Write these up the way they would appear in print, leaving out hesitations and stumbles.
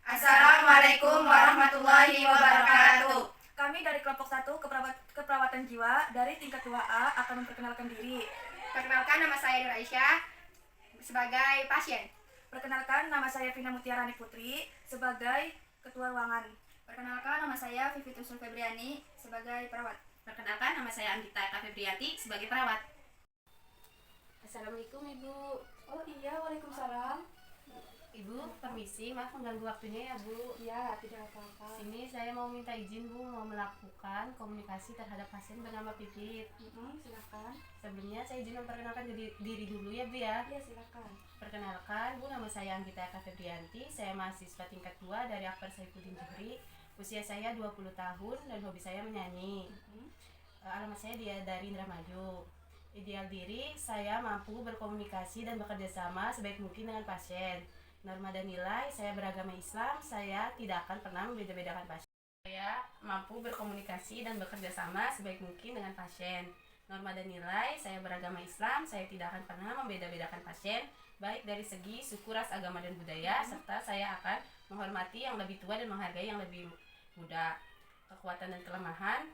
Assalamualaikum warahmatullahi wabarakatuh. Kami dari kelompok 1 keperawatan jiwa dari tingkat 2A akan memperkenalkan diri. Perkenalkan, nama saya Nur Aisyah sebagai pasien. Perkenalkan, nama saya Vina Mutiarani Putri sebagai ketua ruangan. Perkenalkan, nama saya Vivi Tusul Febriani sebagai perawat. Perkenalkan, nama saya Anggita Eka Febrianti sebagai perawat. Assalamualaikum Ibu. Oh iya, waalaikumsalam. Ibu, permisi, maaf mengganggu waktunya ya Bu. Ya, tidak apa-apa. Sini saya mau minta izin Bu, mau melakukan komunikasi terhadap pasien bernama Pipit. Silakan. Sebelumnya saya izin memperkenalkan diri dulu ya Bu ya. Iya, silakan. Perkenalkan Bu, nama saya Anggita Eka Febrianti. Saya mahasiswa tingkat 2 dari Akbar Saifuddin Juhri. Usia saya 20 tahun dan hobi saya menyanyi. Alamat saya dari Indramayu. Ideal diri, saya mampu berkomunikasi dan bekerja sama sebaik mungkin dengan pasien. Norma dan nilai, saya beragama Islam, saya tidak akan pernah membeda-bedakan pasien. Saya mampu berkomunikasi dan bekerja sama sebaik mungkin dengan pasien. Norma dan nilai, saya beragama Islam, saya tidak akan pernah membeda-bedakan pasien, baik dari segi suku, ras, agama, dan budaya, serta saya akan menghormati yang lebih tua dan menghargai yang lebih muda. Kekuatan dan kelemahan,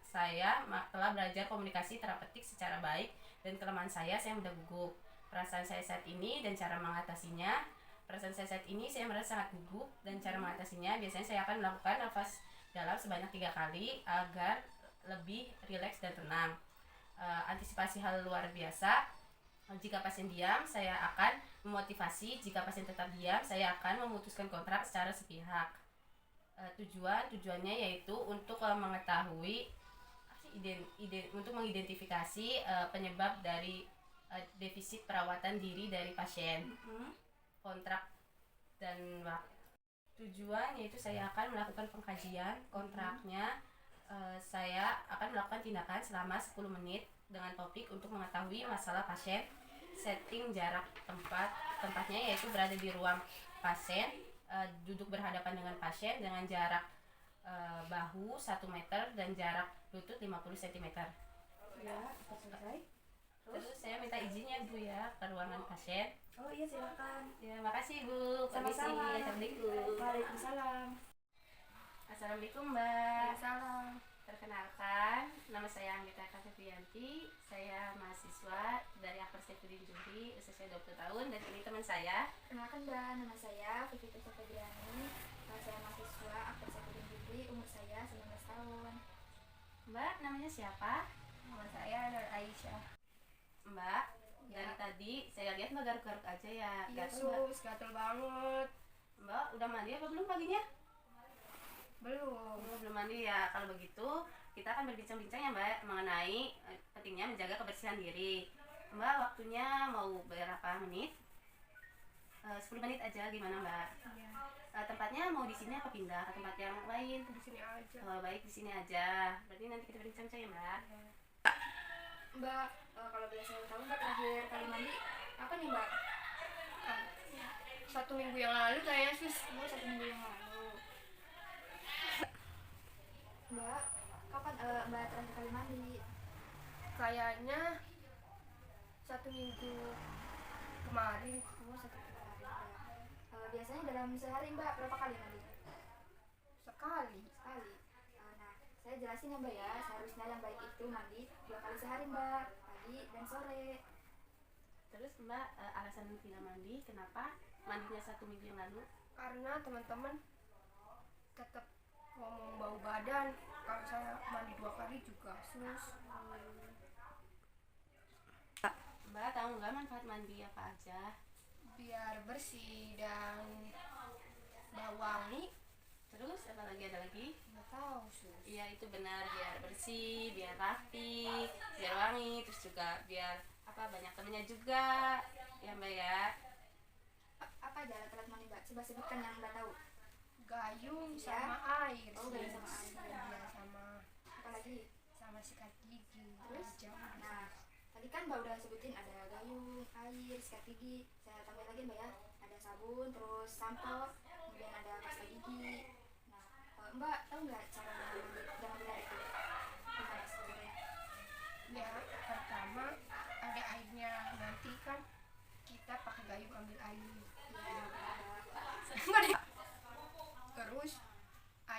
saya telah belajar komunikasi terapeutik secara baik, dan kelemahan saya mudah gugup. Perasaan saya saat ini dan cara mengatasinya, saya merasa sangat gugup, dan cara mengatasinya biasanya saya akan melakukan nafas dalam sebanyak 3 kali agar lebih rileks dan tenang. Antisipasi hal luar biasa, jika pasien diam, saya akan memotivasi. Jika pasien tetap diam, saya akan memutuskan kontrak secara sepihak. Tujuannya yaitu untuk mengetahui untuk mengidentifikasi penyebab dari defisit perawatan diri dari pasien. Kontrak dan waktu. Tujuan yaitu saya akan melakukan pengkajian kontraknya. Saya akan melakukan tindakan selama 10 menit dengan topik untuk mengetahui masalah pasien. Setting jarak tempatnya yaitu berada di ruang pasien, duduk berhadapan dengan pasien dengan jarak bahu 1 meter dan jarak lutut 50 cm. Ya, selesai. Terus saya minta izin ya Bu ya ke ruangan pasien. Oh iya, silakan. Ya, makasih Bu. Permisi. Sama-sama. Assalamualaikum. Waalaikumsalam. Assalamualaikum Mbak. Salam. Perkenalkan, nama saya Anggita Eka Febrianti. Saya mahasiswa dari Akbar Saifuddin Juhri, usia saya 20 tahun, dan ini teman saya. Perkenalkan Mbak, nama saya Vivi Tusul Febriani. Saya mahasiswa Akbar Saifuddin Juhri, umur saya 19 tahun. Mbak, namanya siapa? Nama saya Nur Aisyah. Mbak, Ya. dari tadi saya lihat Mbak garuk-garuk aja ya. Iya Gatel, Mbak. sus, gatel banget. Mbak, udah mandi apa belum paginya? Belum. Belum mandi ya. Kalau begitu, kita akan berbincang-bincang ya Mbak mengenai pentingnya menjaga kebersihan diri. Mbak, waktunya mau berapa menit? 10 menit aja, gimana Mbak? Iya. Tempatnya mau di sini apa pindah ke tempat yang lain? Di sini aja. Baik, di sini aja. Berarti nanti kita berbincang-bincang ya Mbak. Mbak, kalau boleh saya tahu Mbak terakhir kali mandi apa nih Mbak? 1 minggu yang lalu kayaknya sus. 1 minggu yang lalu. Mbak, kapan Mbak terakhir kali mandi? Kayaknya 1 minggu kemarin. 1 minggu kemarin. Biasanya dalam sehari Mbak berapa kali mandi? Sekali. Sekali. Nah, saya jelasin ya Mbak ya. Seharusnya yang baik itu mandi 2 kali sehari Mbak, pagi dan sore. Terus Mbak, alasan tidak mandi kenapa? Mandinya 1 minggu yang lalu? Karena teman-teman tetap ngomong bau badan. Kalau saya mandi 2 kali juga sus. Mbak, tahu nggak manfaat mandi apa aja? Biar bersih dan bau wangi. Terus apa lagi, ada lagi? Nggak tahu sus. Iya, itu benar, biar bersih, biar rapi, biar wangi, terus juga biar banyak temennya juga ya Mbak ya. Apa aja alat-alat mandi Mbak? Coba sebutkan yang Mbak tahu. Gayung Ya. sama air. Oh, gayung sama sus. air. Iya, Apa lagi? sama sikat gigi. Terus? Aja. Nah, tadi kan Mbak udah sebutin ada gayung, air, sikat gigi. Saya tambahin lagi Mbak ya. Ada sabun, terus sampo, kemudian ada pasta gigi. Nah, Mbak tahu nggak cara mandi yang benar itu? Gimana sebenarnya? Ya, pertama ada airnya. Nanti kan kita pakai gayung ambil air. Iya, Mbak.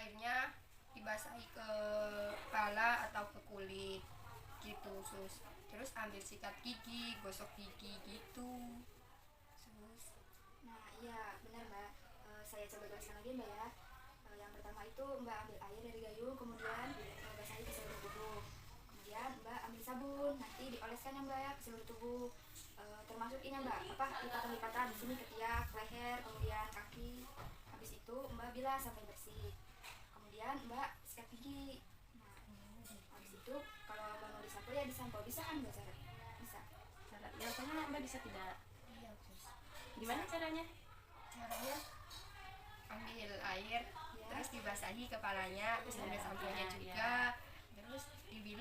airnya dibasahi ke kepala atau ke kulit gitu sus. Terus ambil sikat gigi, gosok gigi gitu sus. Nah iya benar mbak. Saya coba jelaskan lagi mbak ya. Yang pertama itu mbak ambil air dari gayung, kemudian basahi ke seluruh tubuh. Kemudian mbak ambil sabun, nanti dioleskan ya mbak ya ke seluruh tubuh. Termasuk ini mbak, apa lipatan-lipatan di sini ketiak, leher, kemudian kaki. Habis itu mbak bilas sampai bersih. Kemudian mbak sikat gigi. Nah, habis itu kalau mbak mau disapu ya disampo, bisa kan mbak cara? Bisa. Caranya pokoknya Mbak bisa tidak? Iya sus. Gimana caranya? Caranya ambil air, Ya. terus dibasahi kepalanya, terus ambil samponya juga, terus di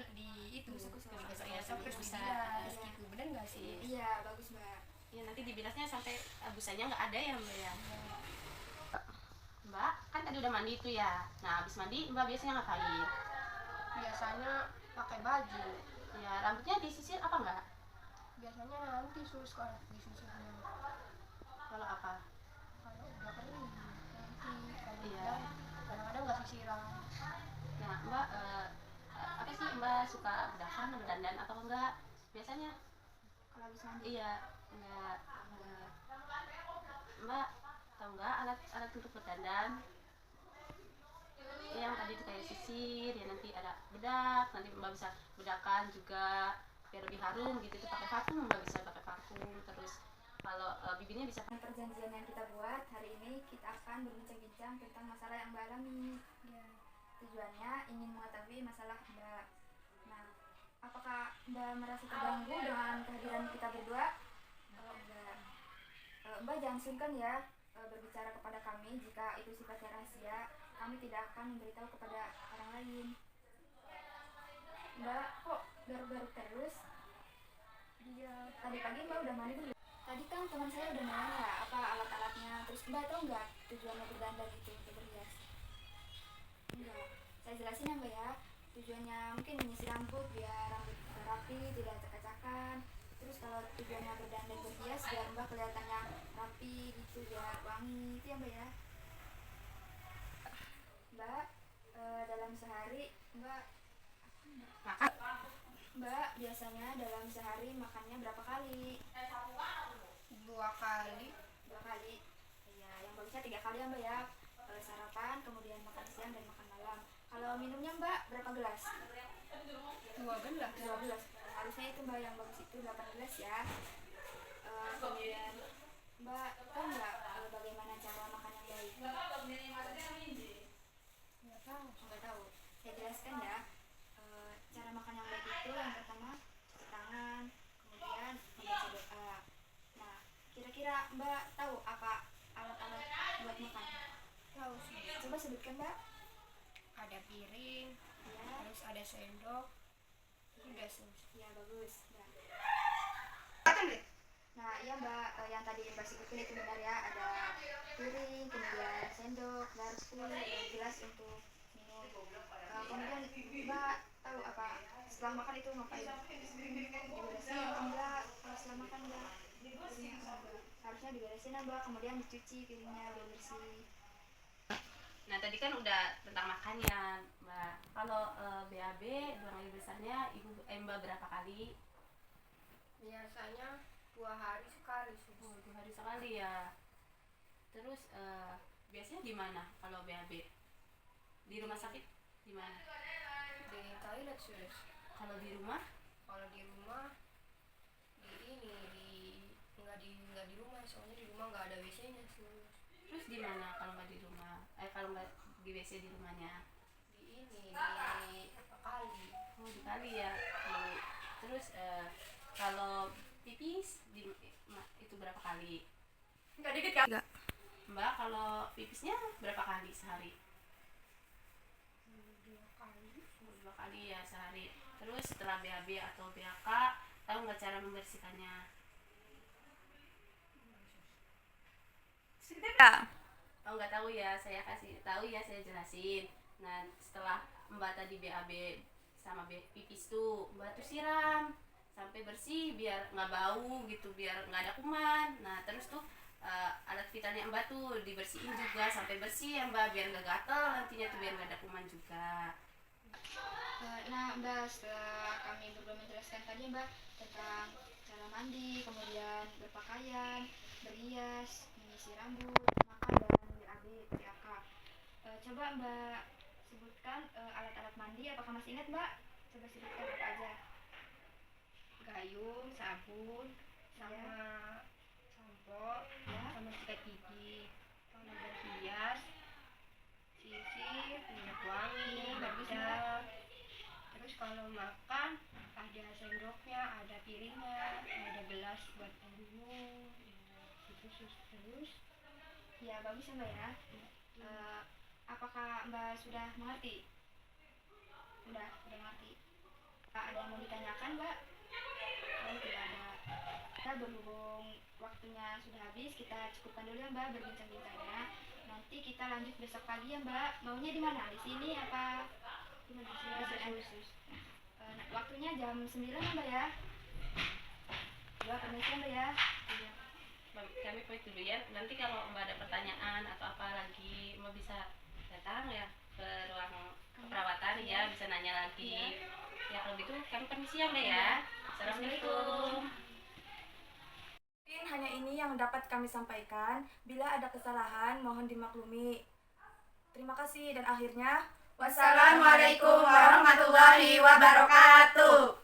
itu Gosok-gosok. digosok-gosok terus Bisa. dibilas Iya. gitu. Bener nggak sih? Iya bagus mbak. Ya nanti dibilasnya sampai busanya nggak ada ya Mbak ya. Mbak kan tadi udah mandi itu ya. Nah habis mandi Mbak biasanya ngapain? Biasanya pakai baju. Ya rambutnya disisir apa enggak? Biasanya nanti sus kalau disusurnya. Kalau apa? Kalau udah kering nanti kalau Iya. udah kadang-kadang nggak sisiran. Nah Mbak apa sih Mbak suka berdahan, berdandan atau enggak? Biasanya? Kalau habis mandi. Iya enggak. Mbak tahu nggak alat untuk berdandan? Yang tadi itu kayak sisir, ya nanti ada bedak, nanti Mbak bisa bedakan juga biar lebih harum gitu. Itu pakai parfum, Mbak bisa pakai parfum. Terus kalau bibirnya bisa Dengan perjanjian yang kita buat hari ini, kita akan berbincang-bincang tentang masalah yang mbak alami. Ya. Tujuannya ingin mengetahui masalah mbak. Nah, apakah mbak merasa terganggu dengan kehadiran kita berdua? Kalau enggak, mbak jangan sungkan ya berbicara kepada kami. Jika itu sifatnya rahasia, kami tidak akan memberitahu kepada orang lain. Mbak kok baru-baru terus? Iya. Tadi pagi mbak udah mandi belum? Tadi kan teman saya udah nanya apa alat-alatnya. Terus mbak tahu nggak tujuannya berdandan itu untuk berhias? Enggak. Saya jelasin ya mbak ya. Tujuannya mungkin menyisir rambut biar rambut rapi, tidak acak-acakan. Terus kalau tujuannya berdandan berhias biar mbak kelihatannya rapi gitu, biar wangi itu ya mbak ya. Mbak dalam sehari mbak makan. Mbak biasanya dalam sehari makannya berapa kali? 2 kali. 2 kali. Iya, yang bagusnya 3 kali ya mbak ya. Sarapan, kemudian makan siang dan makan malam. Kalau minumnya mbak berapa gelas? 2 gelas. 12. Harusnya itu mbak yang bagus itu 8 gelas ya. Kemudian mbak tahu nggak bagaimana cara makan yang baik? Nggak tahu. Nggak tahu. Saya jelaskan ya. Cara makan yang baik itu yang pertama cuci tangan, kemudian membaca doa. Nah, kira-kira mbak tahu apa alat-alat buat makan? Tahu sih. Coba sebutkan mbak. Ada piring, Ya, terus ada sendok. Udah sus. ya bagus. Ya. Nah, iya mbak, yang tadi mbak sebutin itu benar ya. Ada piring, kemudian sendok, garpu, dan gelas untuk minum. Kemudian mbak tahu apa setelah makan itu ngapain? Diberesin atau enggak? Kalau setelah makan enggak? Harusnya diberesin ya mbak, kemudian dicuci piringnya biar bersih. Nah tadi kan udah tentang makannya Mbak. Kalau BAB buang air besarnya Mbak berapa kali? Biasanya 2 hari sekali sus. 2 hari sekali ya. Terus biasanya di mana kalau BAB? Di rumah sakit di mana? Di toilet sus. Kalau di rumah? Kalau di rumah nggak di rumah, soalnya di rumah nggak ada WC-nya sus. Terus di mana kalau nggak di rumah? Kalau nggak di WC di rumahnya? Di apa kali? Oh di kali ya. Terus kalau pipis itu berapa kali? Nggak dikit kan? Mbak kalau pipisnya berapa kali sehari? 2 kali. 2 kali ya sehari. Terus setelah BAB atau BAK tahu nggak cara membersihkannya? Ya. Oh nggak tahu ya, saya kasih tahu ya, saya jelasin. Nah setelah Mbak tadi BAB sama pipis tuh Mbak tuh siram sampai bersih biar nggak bau gitu, biar nggak ada kuman. Nah terus tuh alat vitalnya Mbak tuh dibersihin juga sampai bersih ya Mbak, biar nggak gatel nantinya tuh, biar nggak ada kuman juga. Nah Mbak, setelah kami berdua menjelaskan tadi Mbak tentang cara mandi, kemudian berpakaian, berhias, mengisi rambut, makan dan BAB, PAK. Coba Mbak sebutkan alat-alat mandi, apakah masih ingat Mbak? Coba sebutkan apa aja. Gayung, sabun, sama sampo, sama sikat gigi, sama berhias, sisir, minyak wangi, Bagus, bedak. Terus kalau makan ada sendoknya, ada piringnya, ada gelas buat air minum. Gitu terus. Ya bagus ya Mbak ya. Apakah Mbak sudah mengerti? Udah mengerti. Ada yang mau ditanyakan Mbak? Oh tidak ada. Kita berhubung waktunya sudah habis, kita cukupkan dulu ya Mbak berbincang-bincangnya. Nanti kita lanjut besok pagi ya Mbak. Maunya di mana? Di sini apa? Di sini. Waktunya jam 9 ya Mbak ya. Dua permisi ya Mbak ya. Iya. Kami pamit dulu ya. Nanti kalau Mbak ada pertanyaan atau apa lagi, Mbak bisa datang ya ke ruang keperawatan ya, bisa nanya lagi. Ya kalau gitu kami permisi ya Mbak ya. Assalamualaikum. Mungkin hanya ini yang dapat kami sampaikan. Bila ada kesalahan, mohon dimaklumi. Terima kasih dan akhirnya Wassalamualaikum warahmatullahi wabarakatuh.